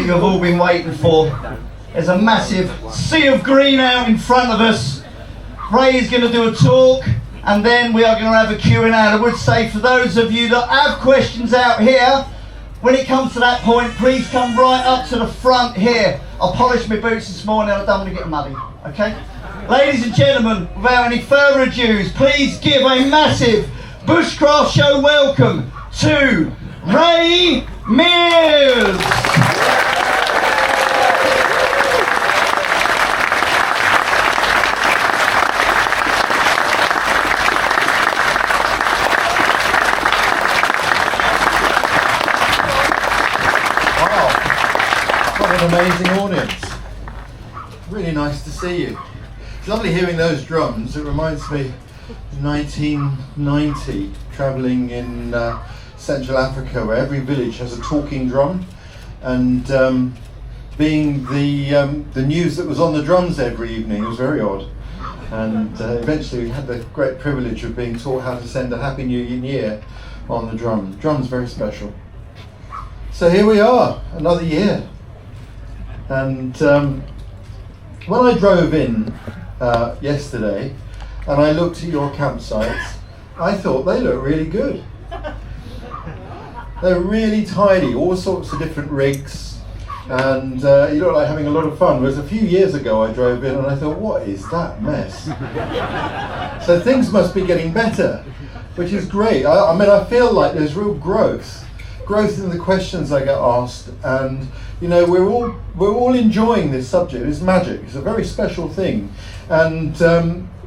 you've all been waiting for. There's a massive sea of green out in front of us. Ray is going to do a talk, and then we are going to have a Q&A. I would say for those of you that have questions out here, when it comes to that point, please come right up to the front here. I polished my boots this morning, I don't want to get muddy, okay? Ladies and gentlemen, without any further ado, please give a massive Bushcraft Show welcome to Ray Mears. Amazing audience. Really nice to see you. It's lovely hearing those drums. It reminds me of 1990, travelling in Central Africa, where every village has a talking drum, and being the news that was on the drums every evening, it was very odd. And eventually we had the great privilege of being taught how to send a Happy New Year on the drum. Drum's very special. So here we are, another year. And when I drove in yesterday and I looked at your campsites, I thought they look really good. They're really tidy, all sorts of different rigs, and you look like having a lot of fun. Whereas a few years ago I drove in and I thought, what is that mess? So things must be getting better, which is great. I mean, I feel like there's real growth in the questions I get asked, and you know, we're all enjoying this subject. It's magic. It's a very special thing, and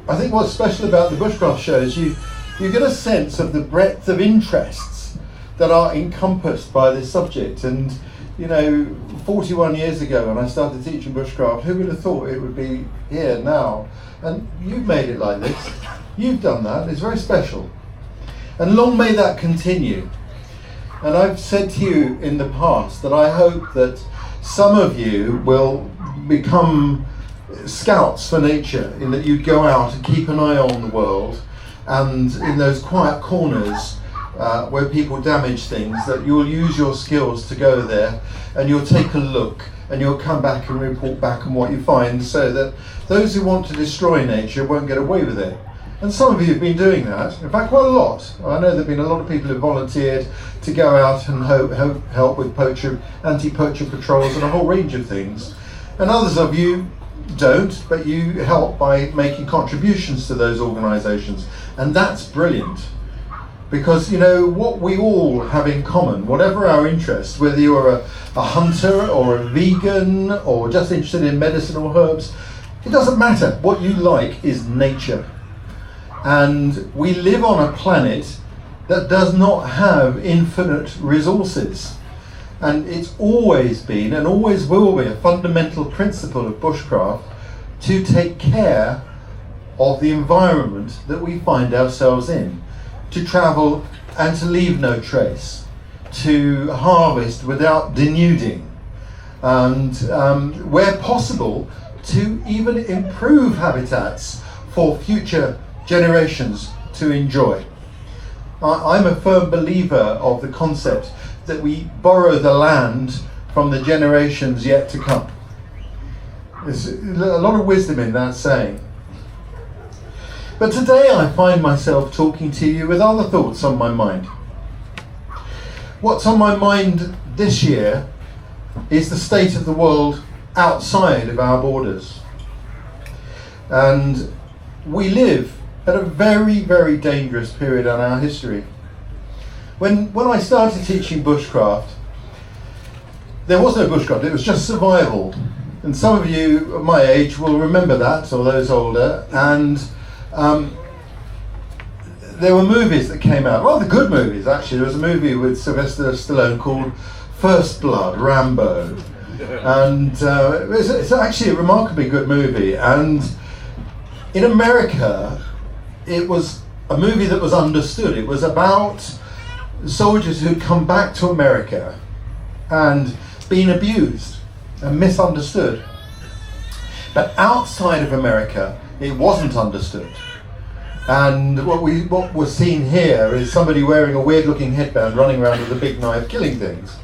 I think what's special about the Bushcraft Show is you get a sense of the breadth of interests that are encompassed by this subject. And you know, 41 years ago when I started teaching bushcraft, who would have thought it would be here now? And you've made it like this. You've done that. It's very special, and long may that continue. And I've said to you in the past that I hope that some of you will become scouts for nature, in that you'd go out and keep an eye on the world, and in those quiet corners where people damage things, that you'll use your skills to go there and you'll take a look and you'll come back and report back on what you find, so that those who want to destroy nature won't get away with it. And some of you have been doing that, in fact quite a lot. I know there have been a lot of people who volunteered to go out and help with anti-poacher patrols and a whole range of things. And others of you don't, but you help by making contributions to those organisations. And that's brilliant. Because you know, what we all have in common, whatever our interest, whether you're a hunter or a vegan or just interested in medicinal herbs, it doesn't matter. What you like is nature. And we live on a planet that does not have infinite resources. And it's always been and always will be a fundamental principle of bushcraft to take care of the environment that we find ourselves in, to travel and to leave no trace, to harvest without denuding, and where possible to even improve habitats for future generations to enjoy. I'm a firm believer of the concept that we borrow the land from the generations yet to come. There's a lot of wisdom in that saying. But today I find myself talking to you with other thoughts on my mind. What's on my mind this year is the state of the world outside of our borders. And we live at a very, very dangerous period in our history. When I started teaching bushcraft, there was no bushcraft, it was just survival. And some of you my age will remember that, or those older, and there were movies that came out, rather good movies actually. There was a movie with Sylvester Stallone called First Blood, Rambo. And it's actually a remarkably good movie. And in America, it was a movie that was understood. It was about soldiers who'd come back to America and been abused and misunderstood. But outside of America, it wasn't understood. And what was seen here is somebody wearing a weird looking headband running around with a big knife killing things.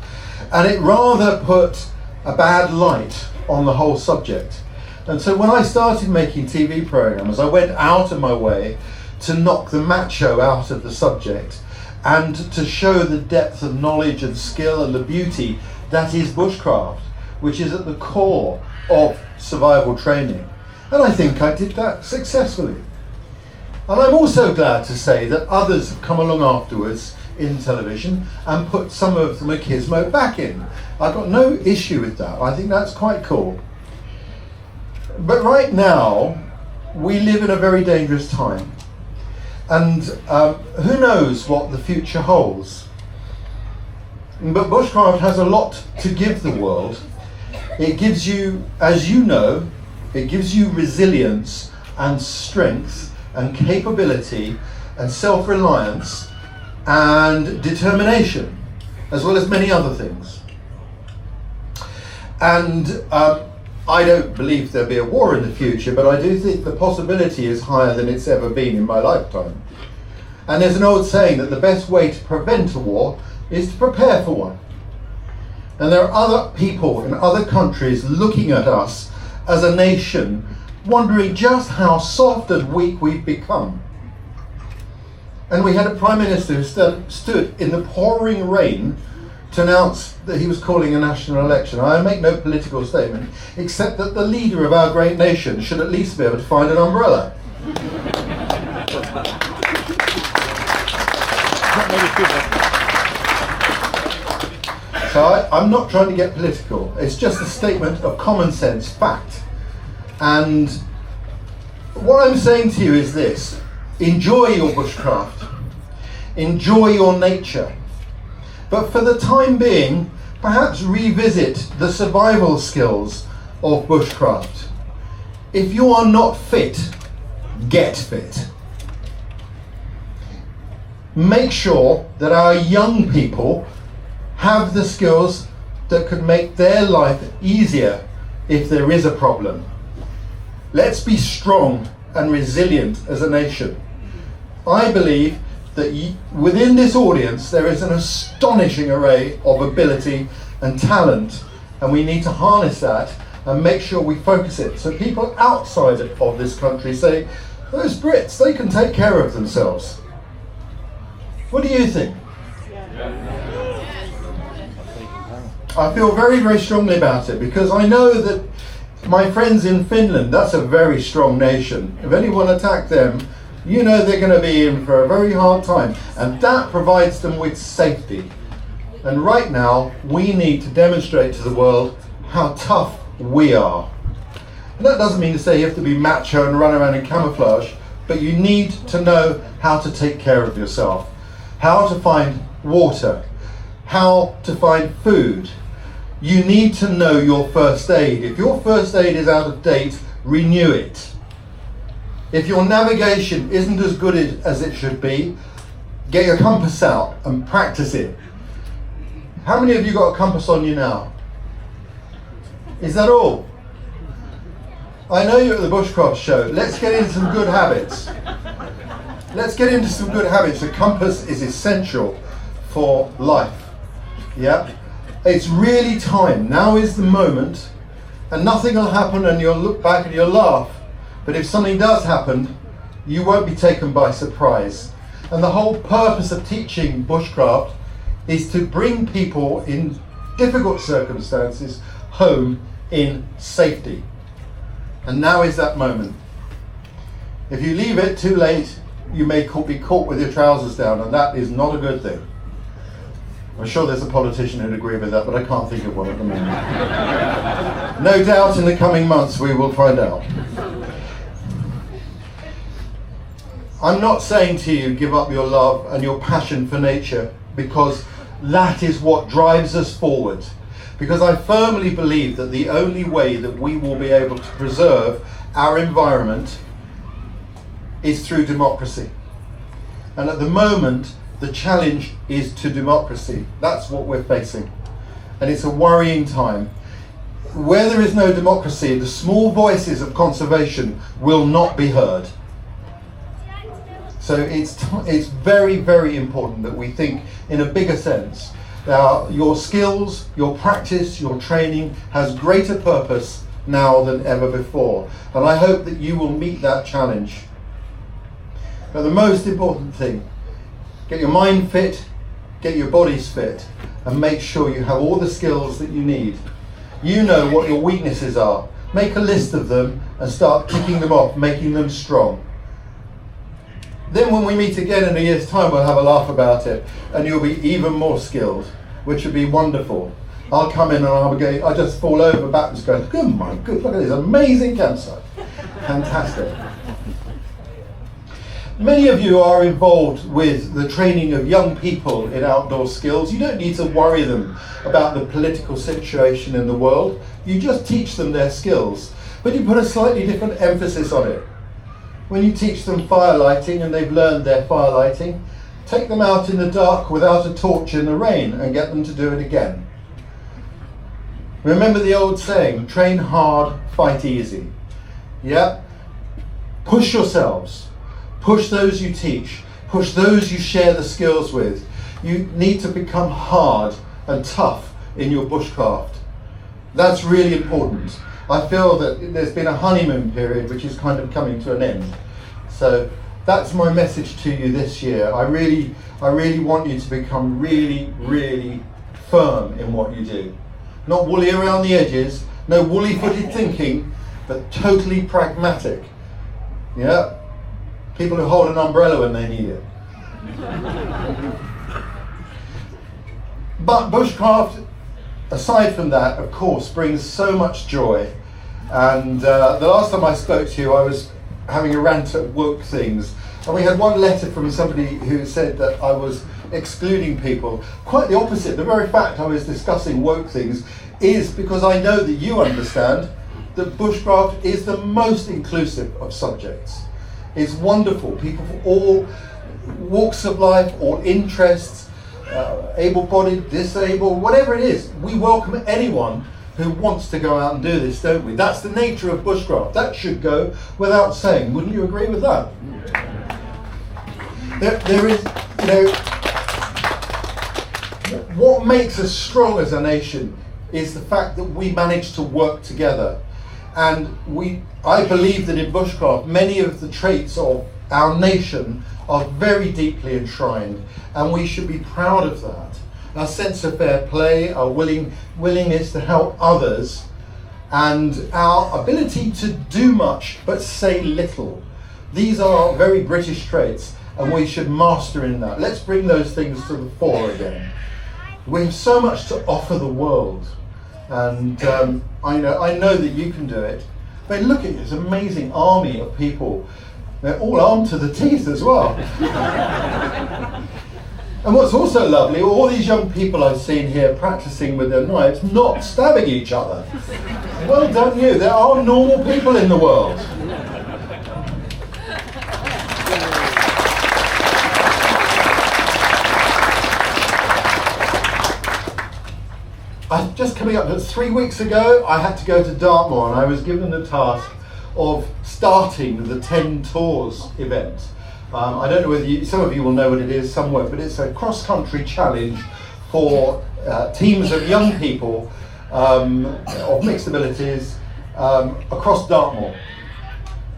And it rather put a bad light on the whole subject. And so when I started making TV programs, I went out of my way to knock the macho out of the subject and to show the depth of knowledge and skill and the beauty that is bushcraft, which is at the core of survival training. And I think I did that successfully. And I'm also glad to say that others have come along afterwards in television and put some of the machismo back in. I've got no issue with that. I think that's quite cool. But right now, we live in a very dangerous time. And who knows what the future holds. But bushcraft has a lot to give the world. It gives you, as you know, it gives you resilience and strength and capability and self-reliance and determination, as well as many other things. And I don't believe there'll be a war in the future, but I do think the possibility is higher than it's ever been in my lifetime. And there's an old saying that the best way to prevent a war is to prepare for one. And there are other people in other countries looking at us as a nation, wondering just how soft and weak we've become. And we had a Prime Minister who stood in the pouring rain to announce that he was calling a national election. I make no political statement, except that the leader of our great nation should at least be able to find an umbrella. So I'm not trying to get political. It's just a statement of common sense fact. And what I'm saying to you is this: enjoy your bushcraft, enjoy your nature, but for the time being, perhaps revisit the survival skills of bushcraft. If you are not fit, get fit. Make sure that our young people have the skills that could make their life easier if there is a problem. Let's be strong and resilient as a nation. I believe that within this audience there is an astonishing array of ability and talent, and we need to harness that and make sure we focus it so people outside of this country say, those Brits, they can take care of themselves. What do you think? I feel very, very strongly about it, because I know that my friends in Finland, that's a very strong nation. If anyone attacked them, you know they're going to be in for a very hard time, and that provides them with safety. And right now, we need to demonstrate to the world how tough we are. And that doesn't mean to say you have to be macho and run around in camouflage, but you need to know how to take care of yourself, how to find water, how to find food. You need to know your first aid. If your first aid is out of date, renew it. If your navigation isn't as good as it should be, get your compass out and practice it. How many of you got a compass on you now? Is that all? I know you're at the Bushcraft Show. Let's get into some good habits. Let's get into some good habits. A compass is essential for life. Yeah? It's really time. Now is the moment, and nothing will happen and you'll look back and you'll laugh. But if something does happen, you won't be taken by surprise. And the whole purpose of teaching bushcraft is to bring people in difficult circumstances home in safety. And now is that moment. If you leave it too late, you may be caught with your trousers down, and that is not a good thing. I'm sure there's a politician who'd agree with that, but I can't think of one at the moment. No doubt in the coming months we will find out. I'm not saying to you give up your love and your passion for nature, because that is what drives us forward. Because I firmly believe that the only way that we will be able to preserve our environment is through democracy. And at the moment, the challenge is to democracy. That's what we're facing. And it's a worrying time. Where there is no democracy, the small voices of conservation will not be heard. So it's very, very important that we think in a bigger sense. Your skills, your practice, your training has greater purpose now than ever before. And I hope that you will meet that challenge. But the most important thing, get your mind fit, get your bodies fit, and make sure you have all the skills that you need. You know what your weaknesses are. Make a list of them and start ticking them off, making them strong. Then when we meet again in a year's time, we'll have a laugh about it, and you'll be even more skilled, which would be wonderful. I'll come in and I'll just fall over backwards going, oh my good, look at this amazing campsite. Fantastic. Many of you are involved with the training of young people in outdoor skills. You don't need to worry them about the political situation in the world. You just teach them their skills, but you put a slightly different emphasis on it. When you teach them fire lighting and they've learned their fire lighting, take them out in the dark without a torch in the rain and get them to do it again. Remember the old saying, train hard, fight easy. Yeah? Push yourselves. Push those you teach. Push those you share the skills with. You need to become hard and tough in your bushcraft. That's really important. I feel that there's been a honeymoon period which is kind of coming to an end. So that's my message to you this year. I really want you to become really, really firm in what you do. Not woolly around the edges, no woolly-footed thinking, but totally pragmatic. Yeah? People who hold an umbrella when they need it. But bushcraft, aside from that, of course, brings so much joy. And the last time I spoke to you, I was having a rant at woke things. And we had one letter from somebody who said that I was excluding people. Quite the opposite. The very fact I was discussing woke things is because I know that you understand that bushcraft is the most inclusive of subjects. It's wonderful. People from all walks of life, all interests, able-bodied, disabled, whatever it is. We welcome anyone who wants to go out and do this, don't we? That's the nature of bushcraft. That should go without saying. Wouldn't you agree with that? There is, what makes us strong as a nation is the fact that we manage to work together. And I believe that in bushcraft, many of the traits of our nation are very deeply enshrined, and we should be proud of that. Our sense of fair play, our willingness to help others, and our ability to do much but say little. These are very British traits, and we should master in that. Let's bring those things to the fore again. We have so much to offer the world. And I know that you can do it. But look at this amazing army of people. They're all armed to the teeth as well. And what's also lovely, all these young people I've seen here practicing with their knives, not stabbing each other. Well done you, there are normal people in the world. Just coming up, 3 weeks ago, I had to go to Dartmoor, and I was given the task of starting the 10 Tours event. I don't know whether some of you will know what it is, some won't, but it's a cross-country challenge for teams of young people of mixed abilities across Dartmoor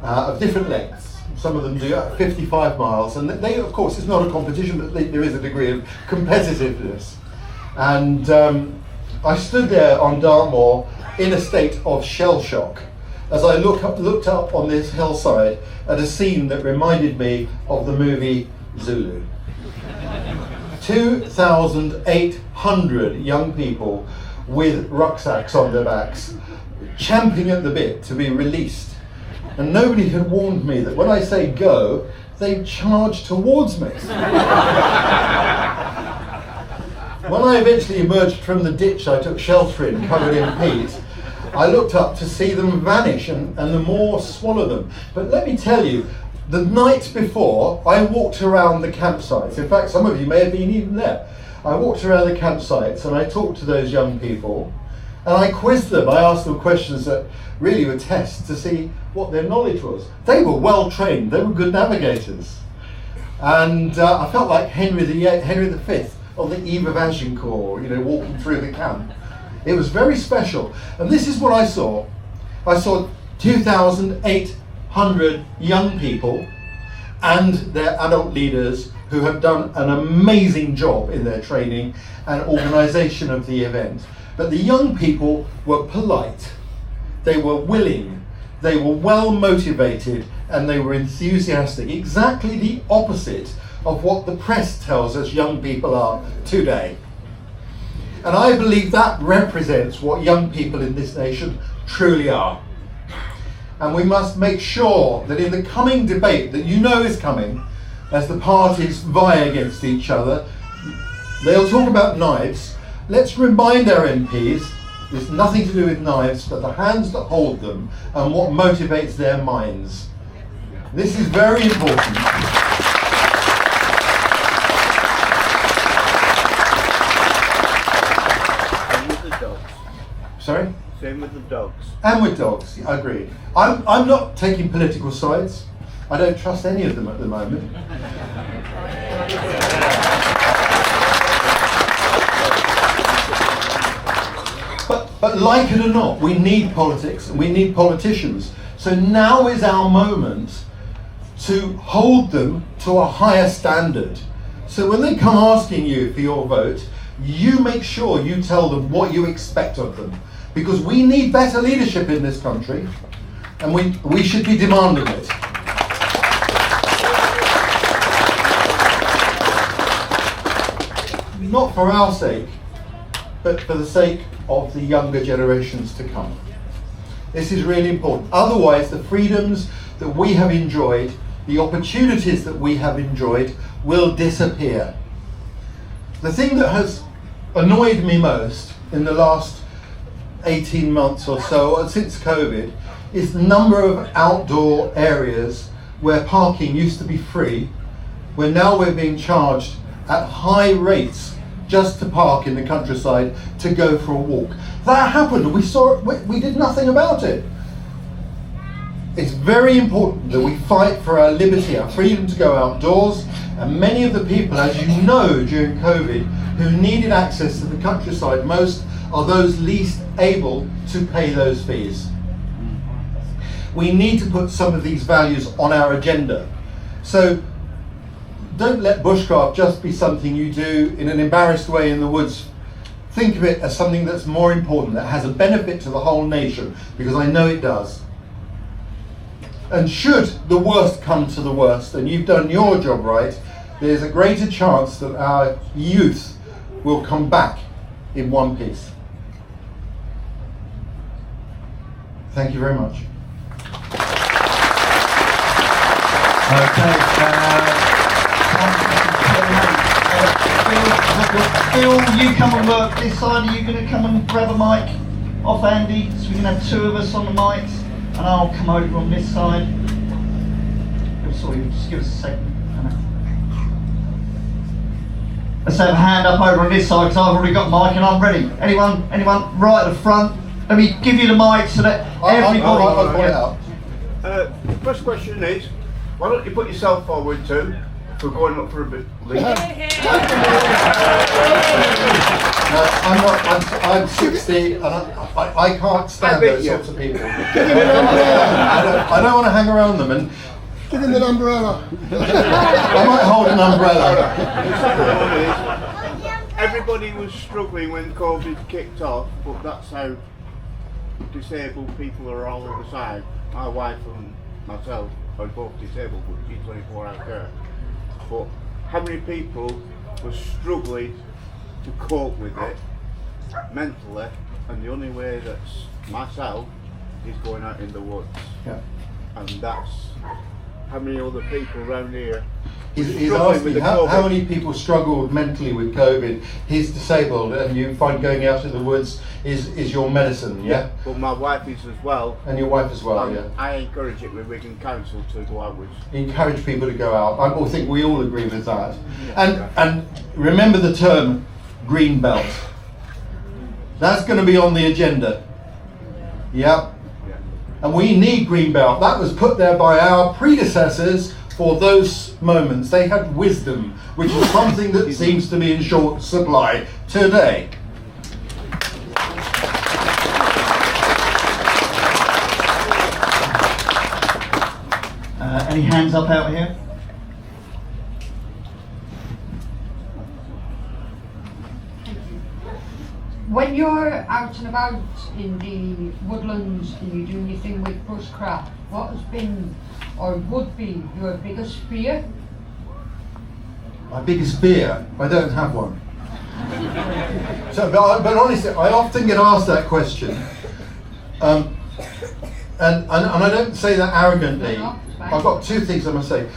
of different lengths. Some of them do 55 miles, and they, of course, it's not a competition, but there is a degree of competitiveness. And I stood there on Dartmoor in a state of shell shock as I looked up on this hillside at a scene that reminded me of the movie Zulu. 2,800 young people with rucksacks on their backs, champing at the bit to be released. And nobody had warned me that when I say go, they charge towards me. When I eventually emerged from the ditch I took shelter in, covered in peat, I looked up to see them vanish and the moor swallow them. But let me tell you, the night before, I walked around the campsites. In fact, some of you may have been even there. I walked around the campsites and I talked to those young people, and I quizzed them. I asked them questions that really were tests to see what their knowledge was. They were well trained, they were good navigators. And I felt like Henry V on the eve of Agincourt, walking through the camp. It was very special. And this is what I saw. I saw 2,800 young people and their adult leaders who have done an amazing job in their training and organisation of the event. But the young people were polite, they were willing, they were well motivated, and they were enthusiastic. Exactly the opposite of what the press tells us young people are today. And I believe that represents what young people in this nation truly are. And we must make sure that in the coming debate that is coming, as the parties vie against each other, they'll talk about knives. Let's remind our MPs it's nothing to do with knives, but the hands that hold them and what motivates their minds. This is very important. Same with the dogs. Sorry? Same with the dogs. And with dogs, I agree. I'm not taking political sides. I don't trust any of them at the moment. But like it or not, we need politics and we need politicians. So now is our moment to hold them to a higher standard. So when they come asking you for your vote, you make sure you tell them what you expect of them. Because we need better leadership in this country, and we should be demanding it. Not for our sake, but for the sake of the younger generations to come. This is really important. Otherwise, the freedoms that we have enjoyed, the opportunities that we have enjoyed, will disappear. The thing that has annoyed me most in the last 18 months or so, since COVID, is the number of outdoor areas where parking used to be free, where now we're being charged at high rates just to park in the countryside to go for a walk. That happened, we saw it, we did nothing about it. It's very important that we fight for our liberty, our freedom to go outdoors, and many of the people, as you know, during COVID, who needed access to the countryside most are those least able to pay those fees. We need to put some of these values on our agenda. So don't let bushcraft just be something you do in an embarrassed way in the woods. Think of it as something that's more important, that has a benefit to the whole nation, because I know it does. And should the worst come to the worst, and you've done your job right, there's a greater chance that our youth will come back in one piece. Thank you very much. Okay. Phil, you come and work this side. Are you going to come and grab a mic off Andy, so we can have two of us on the mics, and I'll come over on this side. Sorry, just give us a second. Let's have a hand up over on this side, because I've already got a mic and I'm ready. Anyone right at the front? Let me give you the mic so that everybody... I'll call it out. The first question is, why don't you put yourself forward too for going up for a bit? I'm 60 and I can't stand those sorts of people. I don't want to hang around them, and give him an umbrella. I might hold an umbrella. Everybody was struggling when COVID kicked off, but that's how disabled people are all over the side. My wife and myself are both disabled, but she's 24-hour care. But how many people were struggling to cope with it mentally, and the only way that's myself is going out in the woods. Yeah. And that's how many other people around here. He's asking how many people struggled mentally with COVID. He's disabled, and you find going out in the woods is your medicine, yeah? But my wife is as well. And your wife as well, yeah? I encourage it with Wigan Council to go outwards. Encourage people to go out. I think we all agree with that. And remember the term green belt. That's going to be on the agenda. Yeah. And we need green belt. That was put there by our predecessors for those moments. They had wisdom, which is something that seems to be in short supply today. Any hands up out here? When you're out and about in the woodlands and you do anything with bushcraft, what has been or would be your biggest fear? My biggest fear? I don't have one. But honestly, I often get asked that question. And I don't say that arrogantly. I've got two things I must say.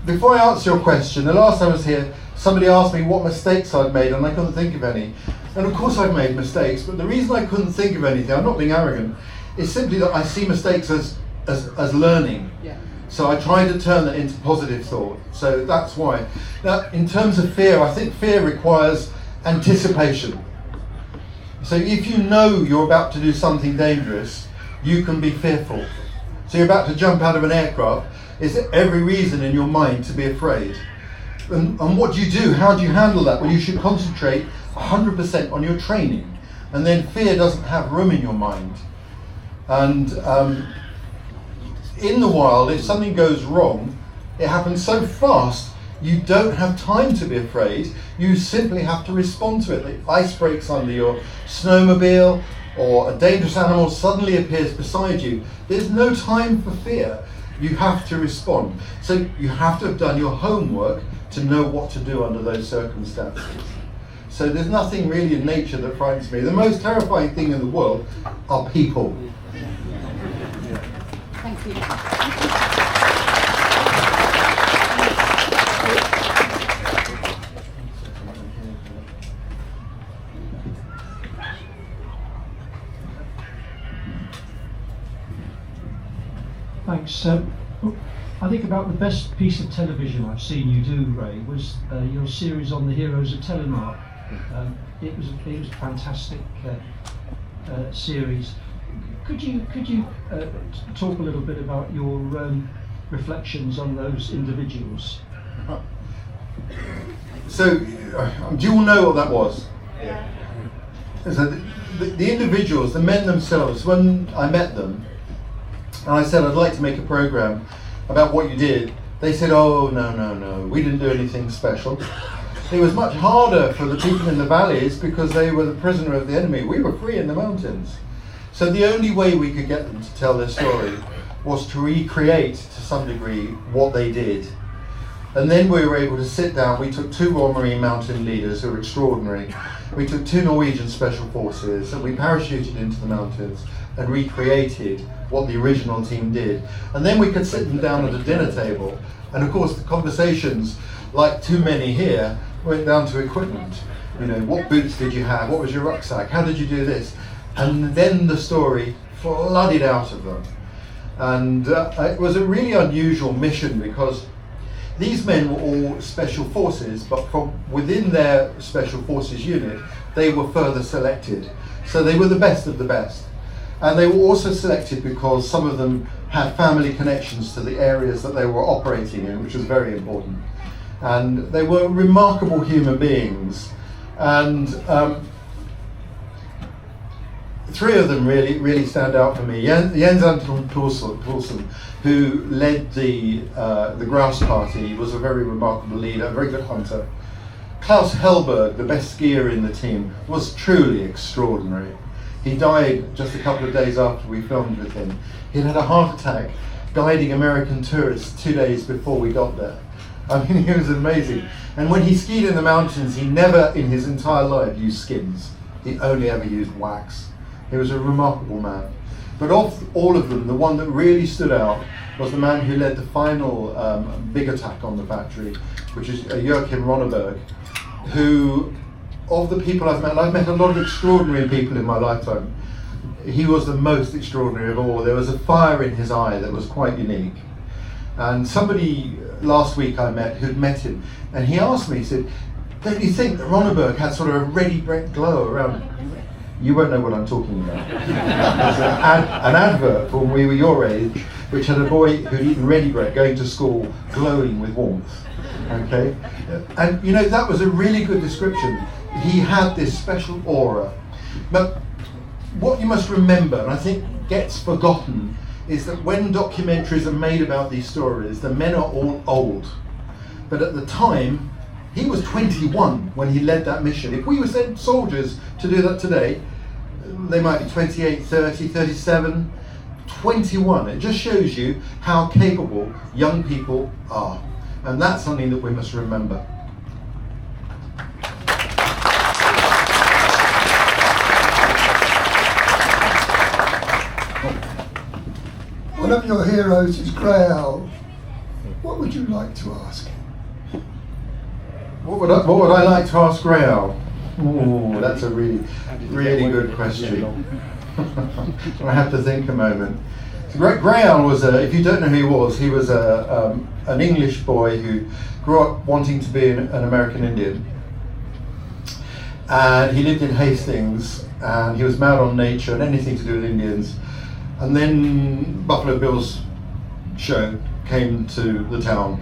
Before I answer your question, the last time I was here, somebody asked me what mistakes I'd made, and I couldn't think of any. And of course I've made mistakes, but the reason I couldn't think of anything, I'm not being arrogant, is simply that I see mistakes as learning. Yeah. So I try to turn that into positive thought. So that's why. Now, in terms of fear, I think fear requires anticipation. So if you know you're about to do something dangerous, you can be fearful. So you're about to jump out of an aircraft, is every reason in your mind to be afraid. And what do you do? How do you handle that? Well, you should concentrate 100% on your training, and then fear doesn't have room in your mind. And in the wild, if something goes wrong, it happens so fast, you don't have time to be afraid. You simply have to respond to it. The ice breaks under your snowmobile, or a dangerous animal suddenly appears beside you. There's no time for fear. You have to respond. So you have to have done your homework to know what to do under those circumstances. So there's nothing really in nature that frightens me. The most terrifying thing in the world are people. Thank you. Thanks. I think about the best piece of television I've seen you do, Ray, was your series on the heroes of Telemark. It was a fantastic series. Could you talk a little bit about your reflections on those individuals? So, do you all know what that was? Yeah. So the individuals, the men themselves, when I met them, and I said I'd like to make a program about what you did, they said, oh, no, we didn't do anything special. It was much harder for the people in the valleys because they were the prisoner of the enemy. We were free in the mountains. So the only way we could get them to tell their story was to recreate, to some degree, what they did. And then we were able to sit down. We took 2 Royal Marine Mountain leaders who were extraordinary. We took 2 Norwegian Special Forces, and we parachuted into the mountains and recreated what the original team did. And then we could sit them down at a dinner table, and of course the conversations, like too many here, went down to equipment. You know, what boots did you have? What was your rucksack? How did you do this? And then the story flooded out of them. And it was a really unusual mission because these men were all special forces, but from within their special forces unit, they were further selected. So they were the best of the best. And they were also selected because some of them had family connections to the areas that they were operating in, which was very important. And they were remarkable human beings. And 3 of them really stand out for me. Jens Anton Poulsen, who led the grouse party, was a very remarkable leader, a very good hunter. Klaus Hellberg, the best skier in the team, was truly extraordinary. He died just a couple of days after we filmed with him. He'd had a heart attack guiding American tourists 2 days before we got there. I mean, he was amazing. And when he skied in the mountains, he never in his entire life used skins. He only ever used wax. He was a remarkable man. But of all of them, the one that really stood out was the man who led the final big attack on the factory, which is Joachim Ronneberg, who, of the people I've met a lot of extraordinary people in my lifetime. He was the most extraordinary of all. There was a fire in his eye that was quite unique. And somebody last week I met who'd met him, and he asked me, he said, don't you think that Ronneberg had sort of a ready bright glow around him? You won't know what I'm talking about. There's an advert from when we were your age, which had a boy who'd eaten ready bread going to school glowing with warmth. Okay? And you know, that was a really good description. He had this special aura. But what you must remember, and I think gets forgotten, is that when documentaries are made about these stories, the men are all old. But at the time, he was 21 when he led that mission. If we were sent soldiers to do that today, they might be 28, 30, 37, 21. It just shows you how capable young people are. And that's something that we must remember. One of your heroes is Grey Owl. What would you like to ask him? What would I like to ask Grey Owl? Oh, that's a really good question. I have to think a moment. So Grey Owl was, if you don't know who he was an English boy who grew up wanting to be an American Indian. And he lived in Hastings, and he was mad on nature and anything to do with Indians. And then Buffalo Bill's show came to the town,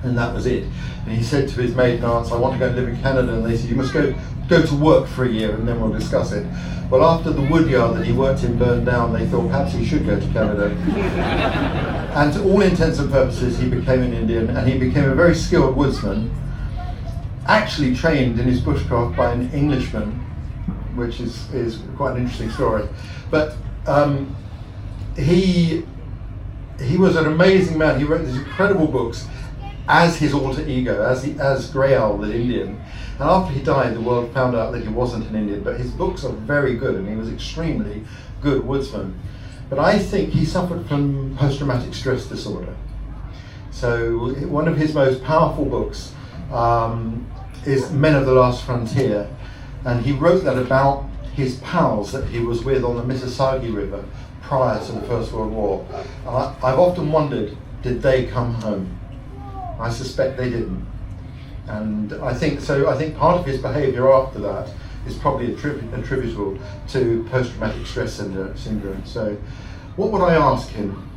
and that was it. And he said to his maid aunts, I want to go and live in Canada. And they said, you must go to work for a year and then we'll discuss it. Well, after the wood yard that he worked in burned down, they thought perhaps he should go to Canada. And to all intents and purposes, he became an Indian, and he became a very skilled woodsman, actually trained in his bushcraft by an Englishman, which is quite an interesting story. But he was an amazing man. He wrote these incredible books as his alter ego, as Grey Owl, the Indian. And after he died, the world found out that he wasn't an Indian, but his books are very good, and he was extremely good woodsman. But I think he suffered from post-traumatic stress disorder. So one of his most powerful books is Men of the Last Frontier, and he wrote that about his pals that he was with on the Mississauga River prior to the First World War. I've often wondered, did they come home? I suspect they didn't. And I think part of his behaviour after that is probably attributable to post-traumatic stress syndrome. So what would I ask him?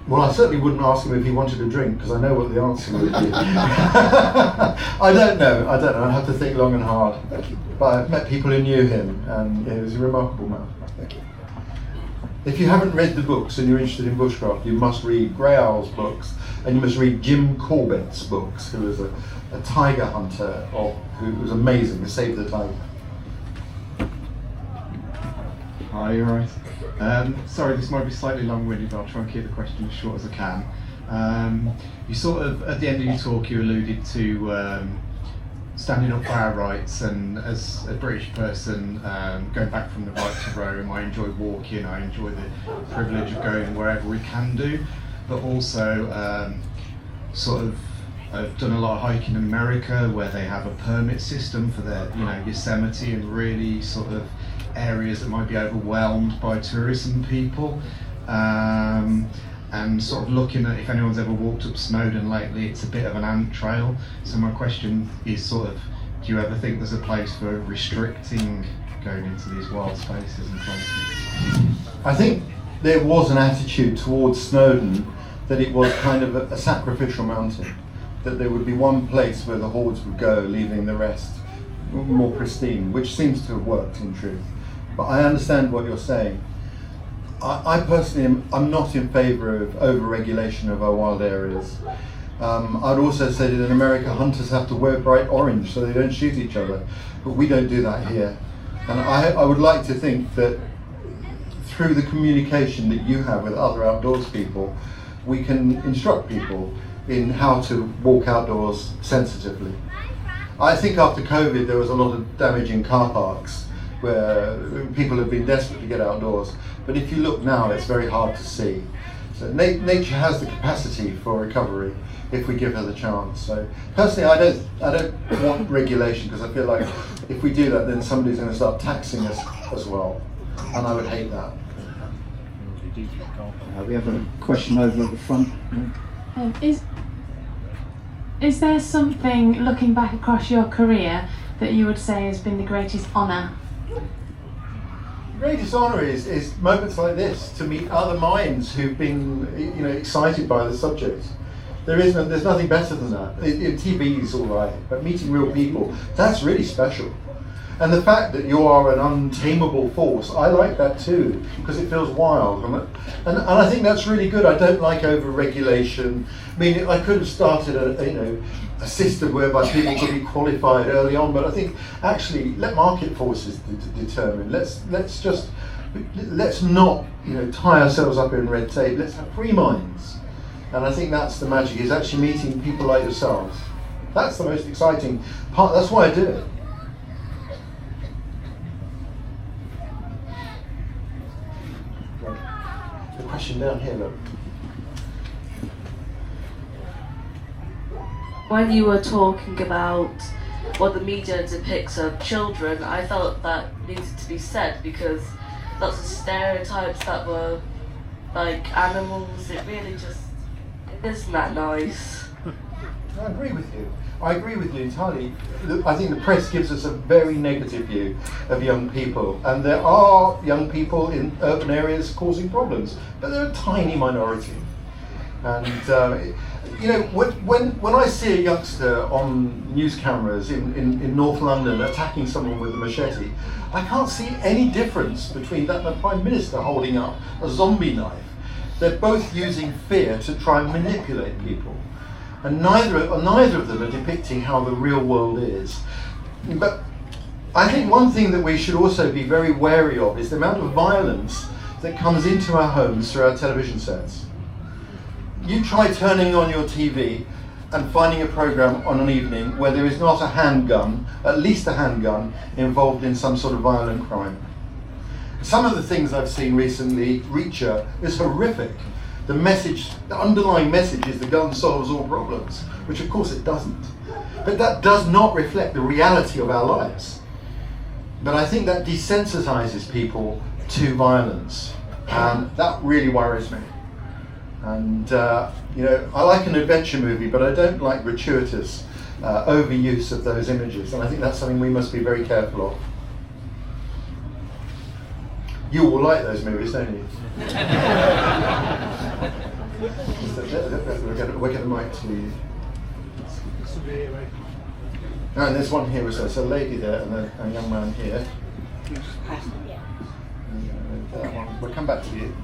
Well, I certainly wouldn't ask him if he wanted a drink, because I know what the answer would be. I don't know. I'd have to think long and hard. But I've met people who knew him, and he was a remarkable man. If you haven't read the books and you're interested in bushcraft, you must read Grey Owl's books, and you must read Jim Corbett's books, who was a tiger hunter who was amazing, who saved the tiger. Hi, you're right. Sorry, this might be slightly long-winded, but I'll try and keep the question as short as I can. You sort of, at the end of your talk, you alluded to standing up for our rights, and as a British person, going back from the right to Rome, I enjoy walking, I enjoy the privilege of going wherever we can do, but also sort of I've done a lot of hiking in America where they have a permit system for their, Yosemite and really sort of areas that might be overwhelmed by tourism people. And sort of looking at, if anyone's ever walked up Snowdon lately, it's a bit of an ant trail. So my question is sort of, do you ever think there's a place for restricting going into these wild spaces and places? I think there was an attitude towards Snowdon that it was kind of a sacrificial mountain, that there would be one place where the hordes would go, leaving the rest more pristine, which seems to have worked in truth. But I understand what you're saying. I personally I'm not in favour of over-regulation of our wild areas. I'd also say that in America, hunters have to wear bright orange so they don't shoot each other, but we don't do that here. And I would like to think that through the communication that you have with other outdoors people, we can instruct people in how to walk outdoors sensitively. I think after COVID there was a lot of damage in car parks where people have been desperate to get outdoors. But if you look now, it's very hard to see. So nature has the capacity for recovery if we give her the chance. So personally, I don't want regulation, because I feel like if we do that, then somebody's going to start taxing us as well, and I would hate that. We have a question over at the front. Is there something, looking back across your career, that you would say has been the greatest honour? greatest honour is moments like this, to meet other minds who've been, excited by the subject. There's nothing better than that. TV is all right, but meeting real people, that's really special. And the fact that you are an untamable force, I like that too, because it feels wild. And I think that's really good. I don't like over-regulation. I mean, I could have started a system whereby people could be qualified early on, but I think actually let market forces determine. Let's not tie ourselves up in red tape. Let's have free minds. And I think that's the magic, is actually meeting people like yourselves. That's the most exciting part. That's why I do it. The question down here, look. When you were talking about what the media depicts of children, I felt that needed to be said, because lots of stereotypes that were like animals, it really just, it isn't that nice. I agree with you. I agree with you entirely. I think the press gives us a very negative view of young people, and there are young people in urban areas causing problems, but they're a tiny minority. And when I see a youngster on news cameras in North London attacking someone with a machete, I can't see any difference between that and the Prime Minister holding up a zombie knife. They're both using fear to try and manipulate people. And neither of them are depicting how the real world is. But I think one thing that we should also be very wary of is the amount of violence that comes into our homes through our television sets. You try turning on your TV and finding a program on an evening where there is not a handgun, at least a handgun, involved in some sort of violent crime. Some of the things I've seen recently, Reacher, is horrific. The underlying message is the gun solves all problems, which of course it doesn't. But that does not reflect the reality of our lives. But I think that desensitizes people to violence, and that really worries me. And I like an adventure movie, but I don't like gratuitous overuse of those images, and I think that's something we must be very careful of. You all like those movies, don't you? We'll get a mic to you. And there's one here, so there's a lady there and a young man here. We'll come back to you.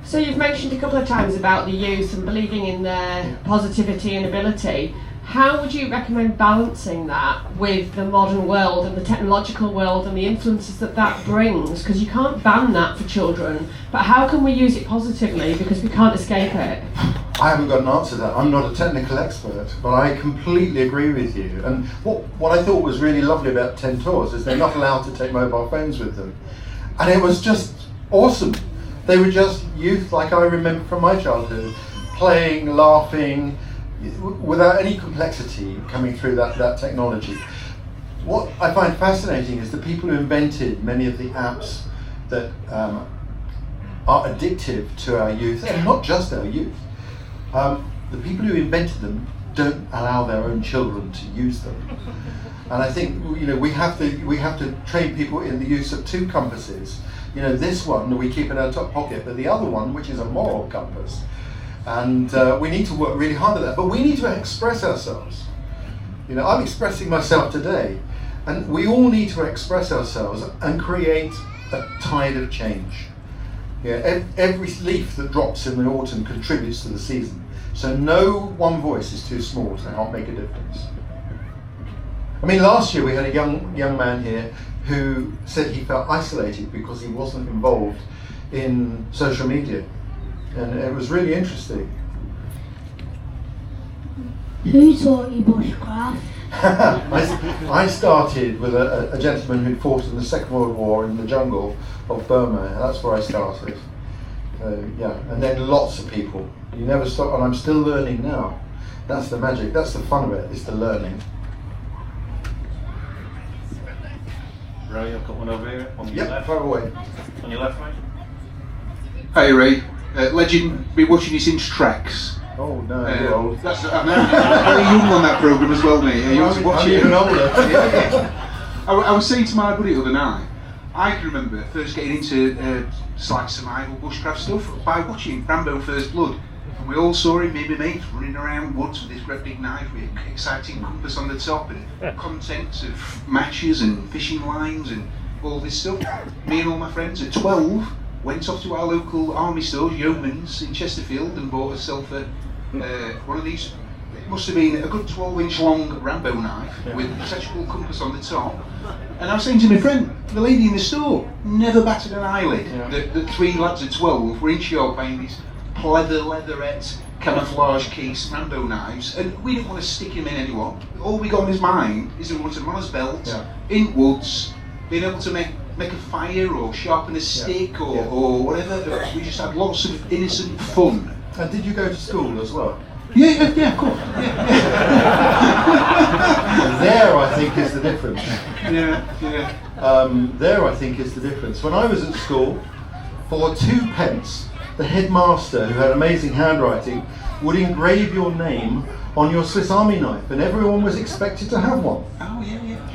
So you've mentioned a couple of times about the youth and believing in their positivity and ability. How would you recommend balancing that with the modern world and the technological world and the influences that brings? Because you can't ban that for children, but how can we use it positively, because we can't escape it? I haven't got an answer to that. I'm not a technical expert, but I completely agree with you. And what I thought was really lovely about 10 Tours is they're not allowed to take mobile phones with them. And it was just awesome. They were just youth like I remember from my childhood, playing, laughing, without any complexity coming through that technology. What I find fascinating is the people who invented many of the apps that are addictive to our youth, and not just our youth. The people who invented them don't allow their own children to use them. And I think we have to train people in the use of two compasses. This one that we keep in our top pocket, but the other one, which is a moral compass. And we need to work really hard at that, but we need to express ourselves. I'm expressing myself today, and we all need to express ourselves and create a tide of change. Every leaf that drops in the autumn contributes to the season, so no one voice is too small to help make a difference. I mean, last year we had a young man here who said he felt isolated because he wasn't involved in social media. And it was really interesting. Who taught you bushcraft? I started with a gentleman who fought in the Second World War in the jungle of Burma. That's where I started. And then lots of people. You never stop, and I'm still learning now. That's the magic. That's the fun of it, is the learning. Ray, I've got one over here on your left. Far away. On your left, mate. Hey Ray, legend, been watching you since Treks. Oh no, you're old. I'm very young on that programme as well, mate. You want to watch I'm it? even older. I was saying to my buddy the other night, I can remember first getting into like survival bushcraft stuff by watching Rambo First Blood. And we all saw him, me and my mates, running around woods with this great big knife with an exciting compass on the top and contents of matches and fishing lines and all this stuff. Me and all my friends at 12 went off to our local army store, Yeoman's in Chesterfield, and bought ourselves one of these. It must have been a good 12-inch long Rambo knife with a detachable compass on the top. And I was saying to my friend, the lady in the store never batted an eyelid. The three lads at 12 were in shop buying these pleather leatherette camouflage case Rambo knives, and we didn't want to stick him in anyone. All we got in his mind is we wanted him on his belt, in woods, being able to make a fire or sharpen a stick or whatever. We just had lots of innocent fun. And did you go to school as well? Yeah, of course. There, I think, is the difference. Yeah. There, I think, is the difference. When I was at school, for 2 pence, the headmaster, who had amazing handwriting, would engrave your name on your Swiss Army knife, and everyone was expected to have one. Oh,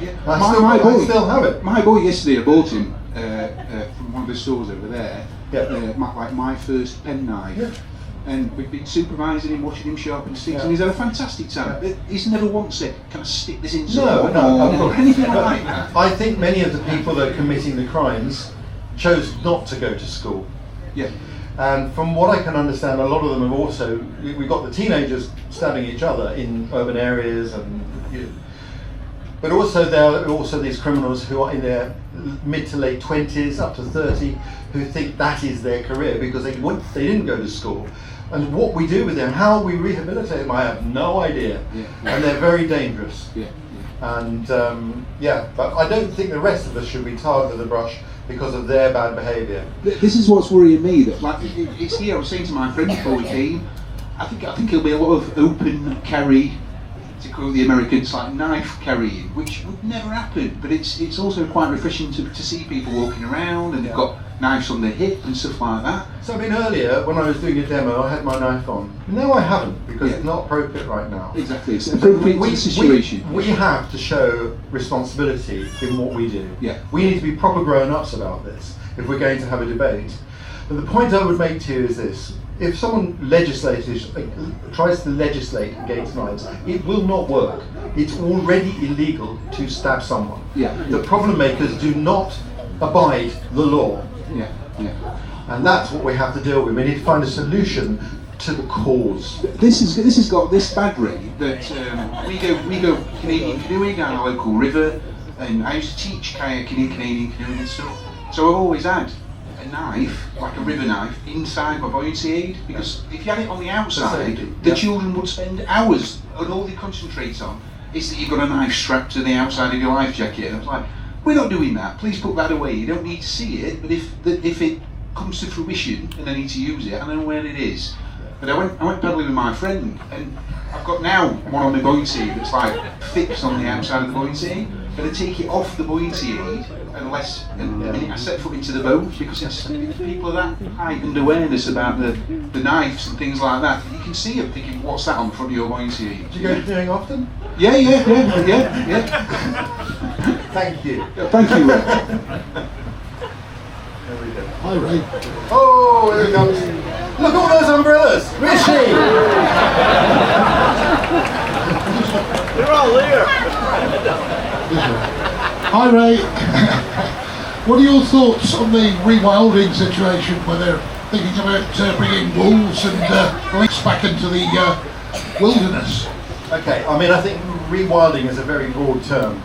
yeah. I still have it. My boy yesterday, I bought him from one of the stores over there, my first penknife. Yeah. And we've been supervising him, watching him sharpen sticks, and he's had a fantastic time. He's never once said, "Can I stick this in someone?" or anything like that. I think many of the people that are committing the crimes chose not to go to school. Yeah. And from what I can understand, a lot of them have also, we've got the teenagers stabbing each other in urban areas, but also there are also these criminals who are in their mid to late 20s, up to 30, who think that is their career because they didn't go to school. And what we do with them, how we rehabilitate them, I have no idea. And they're very dangerous. And but I don't think the rest of us should be tarred with a brush because of their bad behaviour. This is what's worrying me. That it's here. I was saying to my friend before we came, I think there'll be a lot of open carry, to quote the Americans, like knife carrying, which would never happen. But it's also quite refreshing to see people walking around and they've got knives on their hip and stuff like that. So I mean, earlier when I was doing a demo, I had my knife on. No, I haven't, because it's not appropriate right now. Exactly, it's appropriate to the situation. We have to show responsibility in what we do. Yeah. We need to be proper grown-ups about this if we're going to have a debate. But the point I would make to you is this: if someone tries to legislate against knives, it will not work. It's already illegal to stab someone. The problem makers do not abide the law. And that's what we have to deal with. We need to find a solution to the cause. This has got this bad rate that we go Canadian canoeing down a local river, and I used to teach kayaking and Canadian canoeing and stuff. So I've always had a knife, like a river knife, inside my buoyancy aid, because if you had it on the outside, the children would spend hours, and all they concentrate on is that you've got a knife strapped to the outside of your life jacket. And I was like, we're not doing that, please put that away. You don't need to see it, but if it comes to fruition and I need to use it, I know where it is. But I went paddling with my friend, and I've got now one on my buoyancy that's like fixed on the outside of the buoyancy. But I take it off the buoyancy aid unless the minute I set foot into the boat, because people are that heightened awareness about the knives and things like that. You can see them thinking, what's that on the front of your buoyancy aid? Do you go canoeing often? Yeah. Thank you. Thank you, Ray. There we go. Hi, Ray. Oh, here it comes. Look at all those umbrellas. Rishi! They're all here. Hi, Ray. What are your thoughts on the rewilding situation where they're thinking about bringing wolves and lynx back into the wilderness? Okay, I mean, I think rewilding is a very broad term.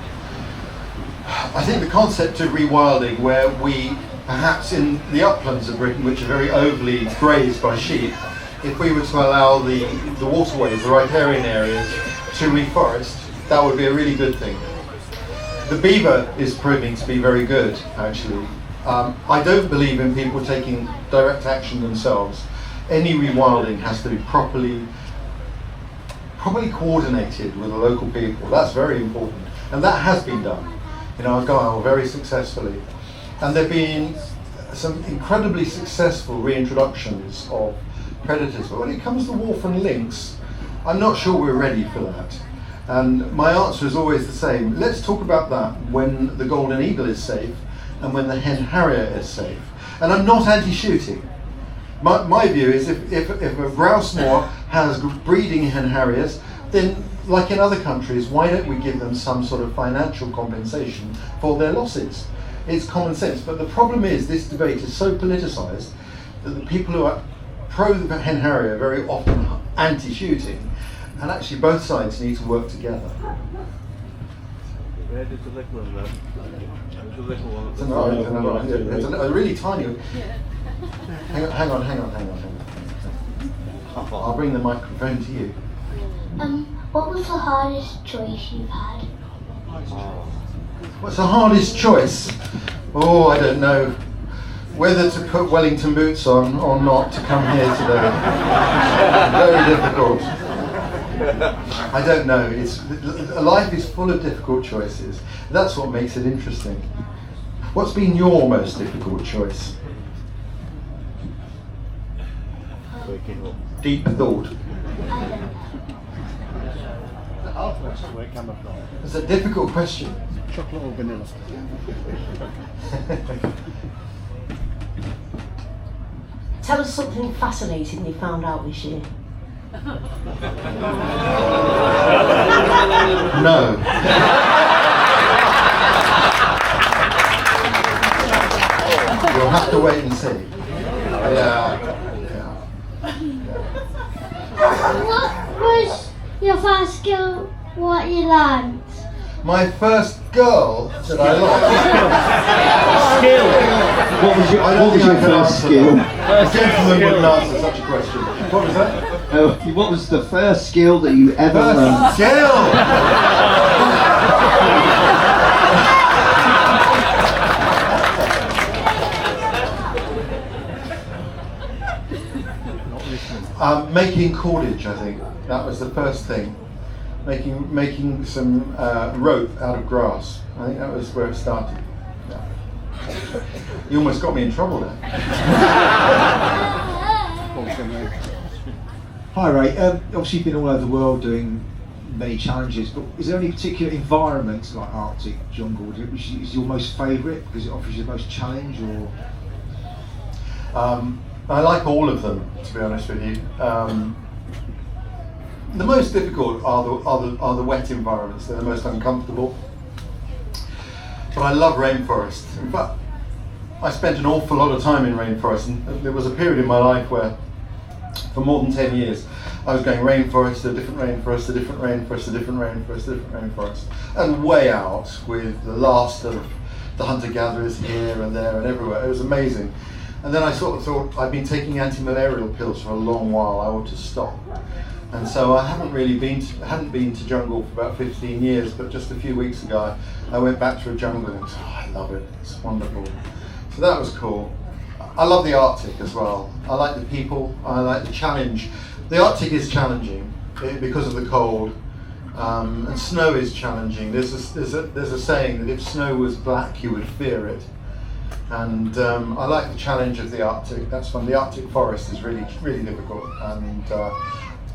I think the concept of rewilding, where we, perhaps in the uplands of Britain, which are very overly grazed by sheep, if we were to allow the waterways, the riparian areas, to reforest, that would be a really good thing. The beaver is proving to be very good, actually. I don't believe in people taking direct action themselves. Any rewilding has to be properly coordinated with the local people. That's very important, and that has been done in Argyll very successfully. And there have been some incredibly successful reintroductions of predators. But when it comes to wolf and lynx, I'm not sure we're ready for that. And my answer is always the same. Let's talk about that when the golden eagle is safe, and when the hen harrier is safe. And I'm not anti-shooting. My view is if a grouse moor has breeding hen harriers, then like in other countries, why don't we give them some sort of financial compensation for their losses? It's common sense. But the problem is this debate is so politicised that the people who are pro the hen harrier are very often anti-shooting, and actually both sides need to work together. Where did the little one go? There's a little one. It's a really tiny. Hang on. I'll bring the microphone to you. What was the hardest choice you've had? What's the hardest choice? Oh, I don't know. Whether to put Wellington boots on or not to come here today. Very difficult. I don't know. Life is full of difficult choices. That's what makes it interesting. What's been your most difficult choice? Deep thought. It's a difficult question. Chocolate or vanilla? Tell us something fascinating you found out this year. No. You'll have to wait and see. Yeah. What was your first skill, what you learned? My first girl that I liked. Skill. What was your first skill? A gentleman wouldn't answer such a question. What was that? What was the first skill that you ever learned? Skill! Making cordage, I think. That was the first thing. Making some rope out of grass. I think that was where it started. Yeah. You almost got me in trouble there. Hi Ray, obviously you've been all over the world doing many challenges, but is there any particular environment like Arctic jungle which is your most favourite because it offers you the most challenge, or? I like all of them, to be honest with you. The most difficult are the wet environments. They're the most uncomfortable. But I love rainforest. In fact, I spent an awful lot of time in rainforest, and there was a period in my life where, for more than 10 years, I was going rainforest to different rainforest to different rainforest to different rainforest to different rainforest, and way out with the last of the hunter-gatherers here and there and everywhere. It was amazing. And then I sort of thought, I've been taking anti-malarial pills for a long while, I ought to stop. And so I hadn't been to jungle for about 15 years, but just a few weeks ago I went back to a jungle and I love it, it's wonderful. So that was cool. I love the Arctic as well. I like the people, I like the challenge. The Arctic is challenging because of the cold, and snow is challenging. There's a saying that if snow was black you would fear it. And I like the challenge of the Arctic. That's fun. The Arctic forest is really, really difficult. And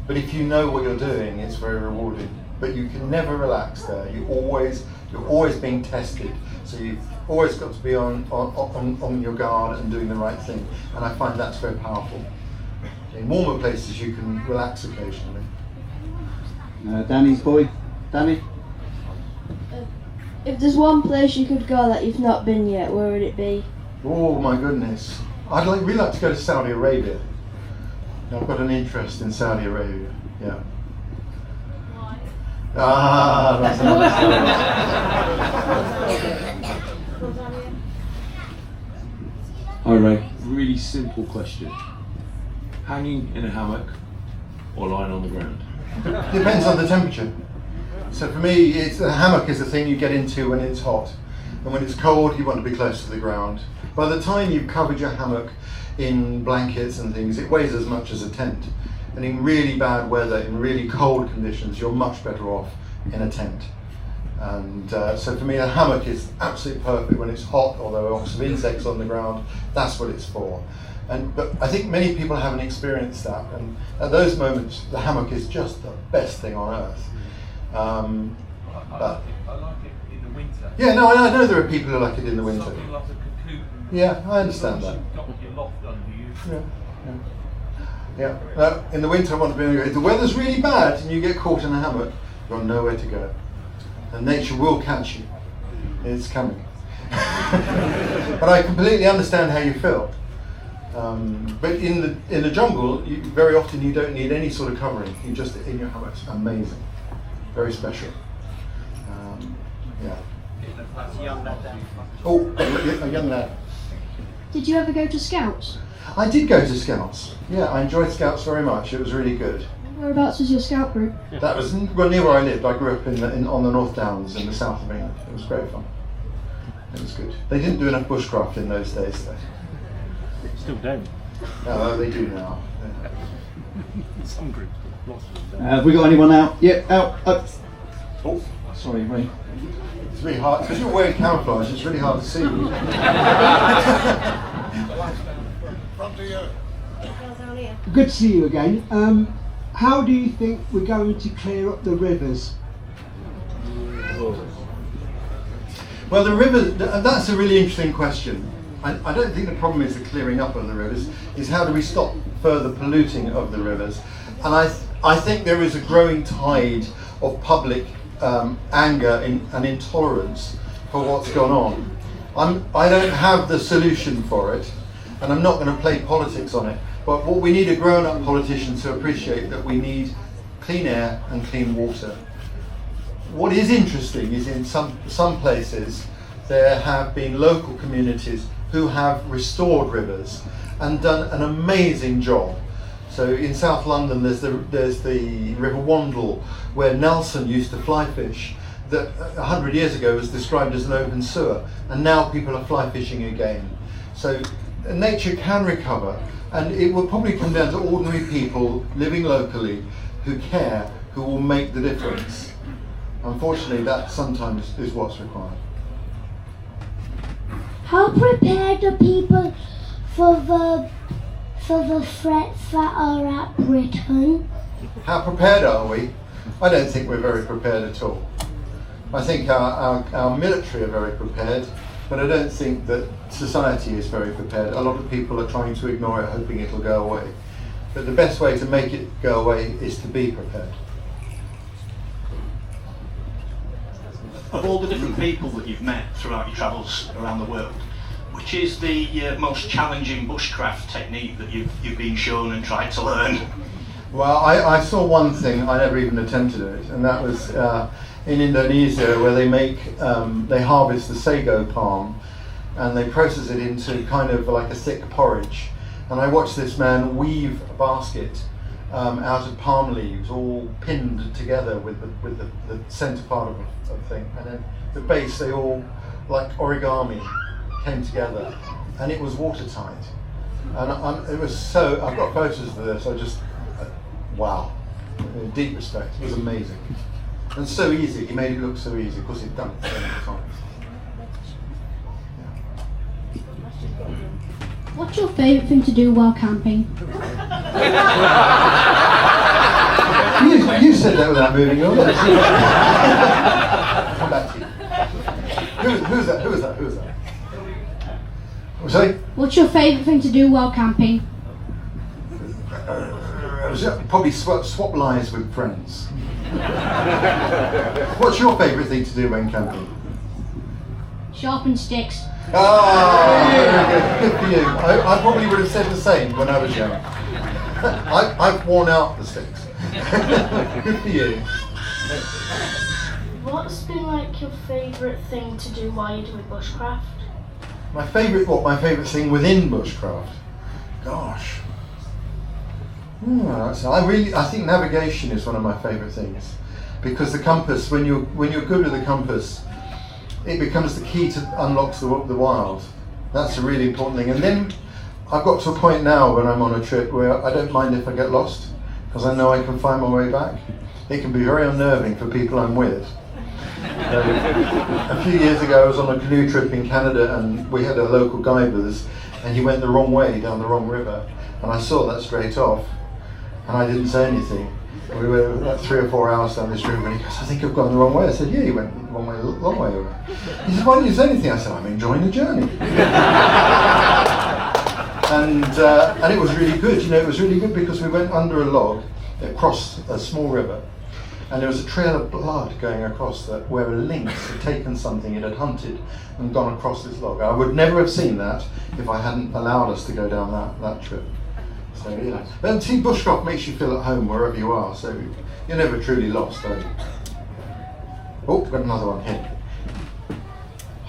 but if you know what you're doing, it's very rewarding. But you can never relax there. You're always being tested. So you've always got to be on your guard and doing the right thing. And I find that's very powerful. In warmer places, you can relax occasionally. Danny's boy, Danny. If there's one place you could go that you've not been yet, where would it be? Oh my goodness. I'd really like to go to Saudi Arabia. I've got an interest in Saudi Arabia, yeah. Ah, that's another story. Hi Ray, really simple question. Hanging in a hammock or lying on the ground? Depends on the temperature. So for me, a hammock is the thing you get into when it's hot. And when it's cold, you want to be close to the ground. By the time you've covered your hammock in blankets and things, it weighs as much as a tent. And in really bad weather, in really cold conditions, you're much better off in a tent. And so for me, a hammock is absolutely perfect when it's hot, or there are lots of insects on the ground. That's what it's for. But I think many people haven't experienced that. And at those moments, the hammock is just the best thing on earth. I like it in the winter. Yeah, no, I know there are people who like it in the winter. Something like a cocoon. Yeah, I understand that. You've got your loft under you. Yeah. No, in the winter I want to be able to go. If the weather's really bad and you get caught in a hammock, you've got nowhere to go. And nature will catch you. It's coming. But I completely understand how you feel. But in the jungle, very often you don't need any sort of covering. You just in your hammock. It's amazing, very special. Yeah. Oh, a young lad. Did you ever go to Scouts? I did go to Scouts. Yeah, I enjoyed Scouts very much. It was really good. Whereabouts was your Scout group? That was near where I lived. I grew up on the North Downs in the south of England. It was great fun. It was good. They didn't do enough bushcraft in those days, though. Still don't. No, they do now. Some groups, lots of them don't. Have we got anyone out? Yeah, out. Oh, sorry, Ray. It's really hard because you're wearing camouflage. It's really hard to see you. Good to see you again. How do you think we're going to clear up the rivers? Well, the rivers, that's a really interesting question. I don't think the problem is the clearing up of the rivers, is how do we stop further polluting of the rivers? And I think there is a growing tide of public anger and intolerance for what's gone on. I don't have the solution for it, and I'm not going to play politics on it, but what we need are grown-up politicians to appreciate that we need clean air and clean water. What is interesting is in some places there have been local communities who have restored rivers and done an amazing job. So in South London there's the River Wandle, where Nelson used to fly fish, that 100 years ago was described as an open sewer, and now people are fly fishing again. So nature can recover, and it will probably come down to ordinary people living locally who care, who will make the difference. Unfortunately, that sometimes is what's required. How prepared are people for the threats that are at Britain? How prepared are we? I don't think we're very prepared at all. I think our military are very prepared, but I don't think that society is very prepared. A lot of people are trying to ignore it, hoping it'll go away. But the best way to make it go away is to be prepared. Of all the different people that you've met throughout your travels around the world, which is the most challenging bushcraft technique that you've been shown and tried to learn? Well, I saw one thing, I never even attempted it, and that was in Indonesia, where they harvest the sago palm and they process it into kind of like a thick porridge. And I watched this man weave a basket out of palm leaves, all pinned together with the centre part of the thing, and then the base, they all, like origami, came together, and it was watertight. And it was so, I've got photos of this, I just, wow, deep respect, it was amazing. And so easy, he made it look so easy, because he'd done it so many times. What's your favourite thing to do while camping? You said that without moving your lips. Come back to you. Who's that? Sorry? What's your favourite thing to do while camping? Probably swap lies with friends. What's your favourite thing to do when camping? Sharpen sticks. Oh, very good for you. I probably would have said the same when I was young. I've worn out the sticks. Good for you. What's been like your favourite thing to do while you're doing bushcraft? My favourite thing within bushcraft? Gosh. I think navigation is one of my favourite things, because the compass, when you're good with the compass, it becomes the key to unlock the wild. That's a really important thing. And then I've got to a point now when I'm on a trip where I don't mind if I get lost, because I know I can find my way back. It can be very unnerving for people I'm with. A few years ago I was on a canoe trip in Canada, and we had a local guide with us, and he went the wrong way down the wrong river, and I saw that straight off, and I didn't say anything. We were like 3 or 4 hours down this river, and he goes, "I think I've gone the wrong way." I said, "Yeah, you went the wrong way, long way over." He said, "Why didn't you say anything?" I said, "I'm enjoying the journey." And it was really good. You know, it was really good because we went under a log across a small river, and there was a trail of blood going across that where a lynx had taken something it had hunted and gone across this log. I would never have seen that if I hadn't allowed us to go down that trip. So yeah, but see, bushcraft makes you feel at home wherever you are, so you're never truly lost, are you? Oh, got another one here.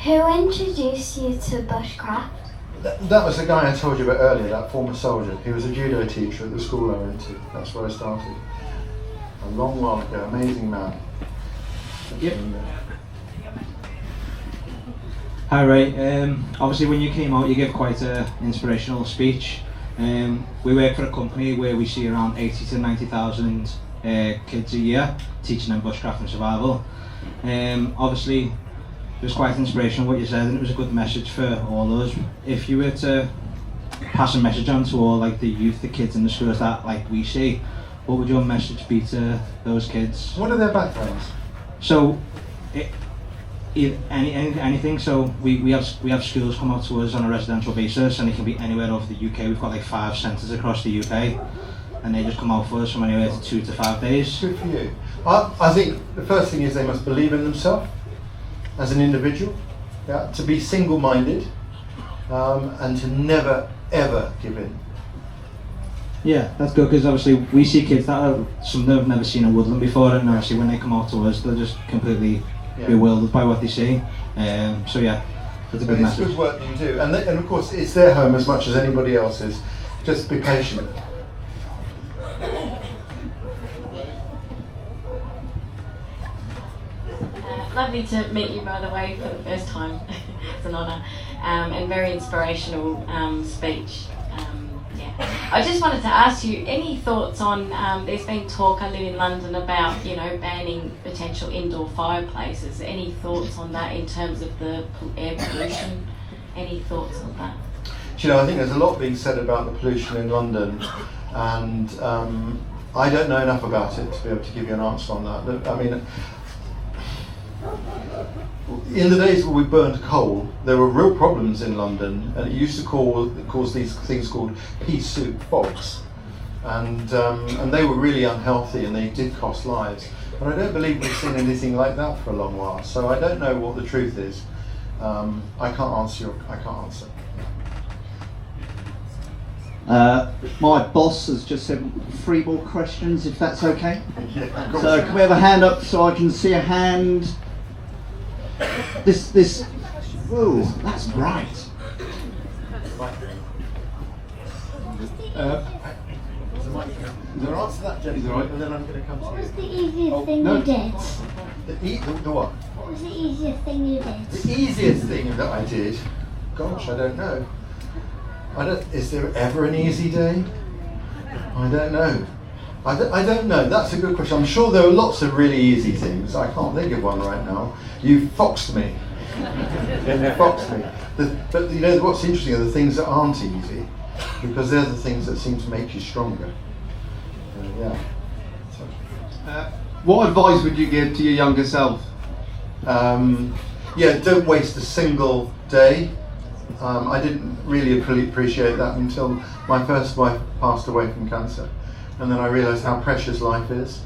Who introduced you to bushcraft? That was the guy I told you about earlier, that former soldier. He was a judo teacher at the school I went to. That's where I started. A long while ago, amazing man. Yep. Hi Ray, obviously when you came out you gave quite an inspirational speech. We work for a company where we see around 80 to 90,000 kids a year, teaching them bushcraft and survival. Obviously it was quite inspirational what you said, and it was a good message for all those. If you were to pass a message on to all like the youth, the kids in the schools that like we see, what would your message be to those kids? What are their backgrounds? So, anything. So we have schools come out to us on a residential basis, and it can be anywhere over the UK. We've got like 5 centres across the UK, and they just come out for us from anywhere to 2 to 5 days. Good for you. I think the first thing is they must believe in themselves as an individual, yeah, to be single-minded, and to never ever give in. Yeah, that's good, because obviously we see kids that are, some of them have never seen a woodland before, and obviously when they come out to us they're just completely bewildered by what they see. So yeah, that's a good message. It's good work you do, and of course it's their home as much as anybody else's. Just be patient. Lovely to meet you, by the way, for the first time. It's an honour, and very inspirational speech. I just wanted to ask you, any thoughts on, there's been talk, I live in London, about, you know, banning potential indoor fireplaces. Any thoughts on that in terms of the air pollution? Any thoughts on that? You know, I think there's a lot being said about the pollution in London, and I don't know enough about it to be able to give you an answer on that. I mean, in the days when we burned coal, there were real problems in London, and it used to cause these things called pea soup fogs, and they were really unhealthy, and they did cost lives. But I don't believe we've seen anything like that for a long while, so I don't know what the truth is. I can't answer. My boss has just said 3 more questions, if that's okay. Yeah, so can we have a hand up so I can see a hand? This. Oh, that's bright. Is there an answer to that, Jenny? And then I'm going to come to you. What was the easiest thing you did? The what? What was the easiest thing you did? The easiest thing that I did? Gosh, I don't know. Is there ever an easy day? I don't know. I don't know. That's a good question. I'm sure there are lots of really easy things. I can't think of one right now. You foxed me. You foxed me. But you know what's interesting are the things that aren't easy, because they're the things that seem to make you stronger. What advice would you give to your younger self? Don't waste a single day. I didn't really appreciate that until my first wife passed away from cancer, and then I realised how precious life is,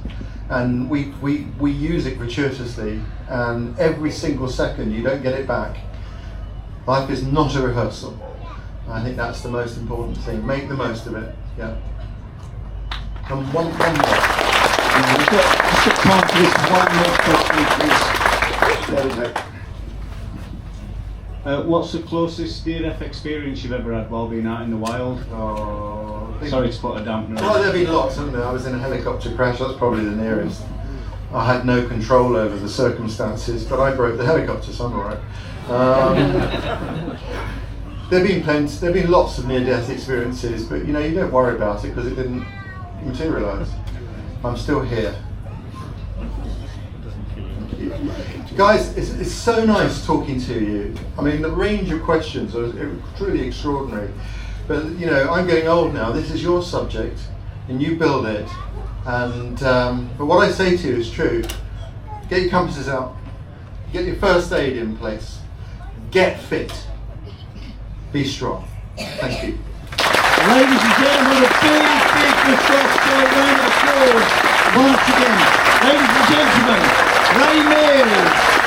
and we use it gratuitously, and every single second you don't get it back. Life is not a rehearsal. I think that's the most important thing. Make the most of it. Yeah. And one more. We've got time for this one more question, please. There we go. What's the closest DNF experience you've ever had while being out in the wild? Sorry to put a dampener on. Well, there have been lots, haven't there? I was in a helicopter crash, that's probably the nearest. I had no control over the circumstances, but I broke the helicopter, so I'm alright. There have been lots of near-death experiences, but you know, you don't worry about it because it didn't materialise. I'm still here. Guys, it's so nice talking to you. I mean, the range of questions are truly extraordinary. But you know, I'm getting old now. This is your subject, and you build it, And but what I say to you is true. Get your compasses out. Get your first aid in place. Get fit. Be strong. Thank you. Ladies and gentlemen, a big Bushcraft Show round of applause once again. Ladies and gentlemen, Ray Mears.